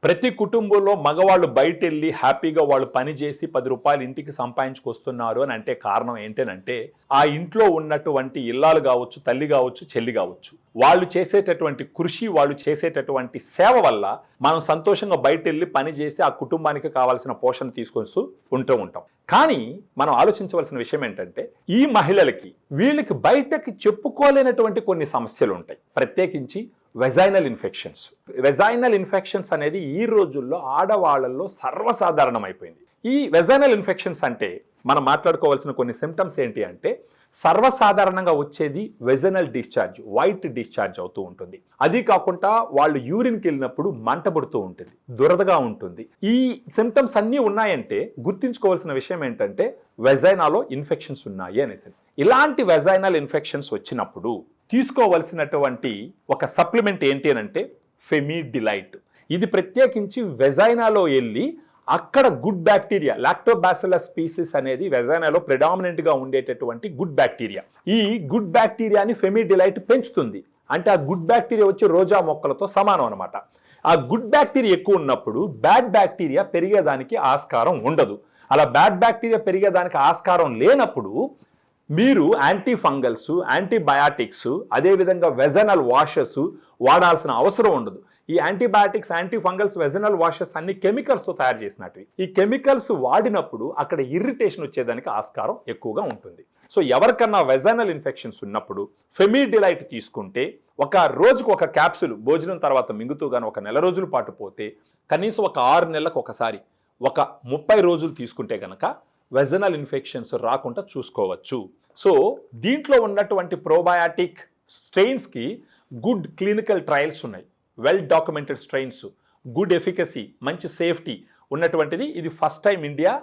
ప్రతి కుటుంబంలో మగవాళ్ళు బయటెళ్ళి హ్యాపీగా వాళ్ళు పని చేసి 10 రూపాయలు ఇంటికి సంపాదించుకొస్తున్నారు అని అంటే కారణం ఏంటనంటే ఆ ఇంట్లో ఉన్నటువంటి ఇల్లాలు కావచ్చు, తల్లి కావచ్చు, చెల్లి కావచ్చు, వాళ్ళు చేసేటటువంటి కృషి, వాళ్ళు చేసేటటువంటి సేవ వల్ల మనం సంతోషంగా బయటెళ్ళి పని చేసి ఆ కుటుంబానికి కావాల్సిన పోషణ తీసుకొస్తూ ఉంటాం. కానీ మనం ఆలోచించవలసిన విషయం ఏంటంటే ఈ మహిళలకి వీళ్ళకి బయటకి చెప్పుకోలేనటువంటి కొన్ని సమస్యలు ఉంటాయి. ప్రత్యేకించి వెజైనల్ ఇన్ఫెక్షన్స్ అనేది ఈ రోజుల్లో ఆడవాళ్ళల్లో సర్వసాధారణమైపోయింది. ఈ వెజైనల్ ఇన్ఫెక్షన్స్ అంటే మనం మాట్లాడుకోవాల్సిన కొన్ని సిమ్టమ్స్ ఏంటి అంటే సర్వసాధారణంగా వచ్చేది వెజైనల్ డిశ్చార్జ్, వైట్ డిశ్చార్జ్ అవుతూ ఉంటుంది. అది కాకుండా వాళ్ళు యూరిన్కి వెళ్ళినప్పుడు మంట పుడుతూ ఉంటుంది, దురదగా ఉంటుంది. ఈ సిమ్టమ్స్ అన్నీ ఉన్నాయంటే గుర్తుంచుకోవాల్సిన విషయం ఏంటంటే వెజైనాలో ఇన్ఫెక్షన్స్ ఉన్నాయి అనేసి. ఇలాంటి వెజైనల్ ఇన్ఫెక్షన్స్ వచ్చినప్పుడు తీసుకోవలసినటువంటి ఒక సప్లిమెంట్ ఏంటి అంటే ఫెమిడిలైట్. ఇది ప్రత్యేకించి వెజైనాలో వెళ్ళి అక్కడ గుడ్ బ్యాక్టీరియా, లాక్టోబాసిల్లస్ స్పీసీస్ అనేది వెజైనాలో ప్రెడామినెంట్గా ఉండేటటువంటి గుడ్ బ్యాక్టీరియా. ఈ గుడ్ బ్యాక్టీరియాని ఫెమిడిలైట్ పెంచుతుంది. అంటే ఆ గుడ్ బ్యాక్టీరియా వచ్చి రోజా మొక్కలతో సమానం అనమాట. ఆ గుడ్ బ్యాక్టీరియా ఎక్కువ ఉన్నప్పుడు బ్యాడ్ బ్యాక్టీరియా పెరిగేదానికి ఆస్కారం ఉండదు. అలా బ్యాడ్ బ్యాక్టీరియా పెరిగేదానికి ఆస్కారం లేనప్పుడు మీరు యాంటీ ఫంగల్స్, యాంటీబయాటిక్స్, అదేవిధంగా వెజనల్ వాషెస్ వాడాల్సిన అవసరం ఉండదు. ఈ antibiotics, anti fungals, vaginal washes అన్ని కెమికల్స్తో తయారు చేసినట్టు. ఈ కెమికల్స్ వాడినప్పుడు అక్కడ ఇరిటేషన్ వచ్చేదానికి ఆస్కారం ఎక్కువగా ఉంటుంది. సో ఎవరికన్నా వెజనల్ ఇన్ఫెక్షన్స్ ఉన్నప్పుడు ఫెమిడిలైట్ తీసుకుంటే ఒక రోజుకు ఒక క్యాప్సూల్ భోజనం తర్వాత మింగుతూ గాను ఒక నెల రోజుల పాటు పోతే కనీసం ఒక 6 నెలలకు ఒకసారి ఒక 30 రోజులు తీసుకుంటే గనక వెజనల్ ఇన్ఫెక్షన్స్ రాకుండా చూసుకోవచ్చు. సో దీంట్లో ఉన్నటువంటి ప్రోబయాటిక్ స్ట్రెయిన్స్కి గుడ్ క్లినికల్ ట్రయల్స్ ఉన్నాయి, well documented strains, good efficacy, మంచి సేఫ్టీ ఉన్నటువంటిది. ఇది first time India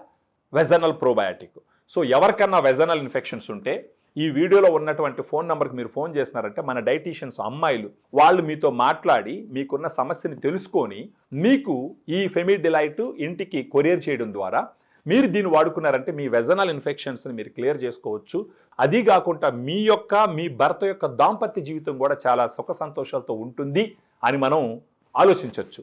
vaginal probiotic. So ఎవరికన్నా వెజనల్ ఇన్ఫెక్షన్స్ ఉంటే ఈ వీడియోలో ఉన్నటువంటి ఫోన్ నెంబర్కి మీరు ఫోన్ చేసినారంటే మన డైటీషియన్స్ అమ్మాయిలు వాళ్ళు మీతో మాట్లాడి మీకున్న సమస్యని తెలుసుకొని మీకు ఈ ఫెమిడిలైట్ ఇంటికి కొరియర్ చేయడం ద్వారా మీరు దీన్ని వాడుకున్నారంటే మీ వెజనల్ ఇన్ఫెక్షన్స్ని మీరు క్లియర్ చేసుకోవచ్చు. అది కాకుండా మీ భర్త యొక్క దాంపత్య జీవితం కూడా చాలా సుఖ సంతోషాలతో ఉంటుంది అని మనం ఆలోచించవచ్చు.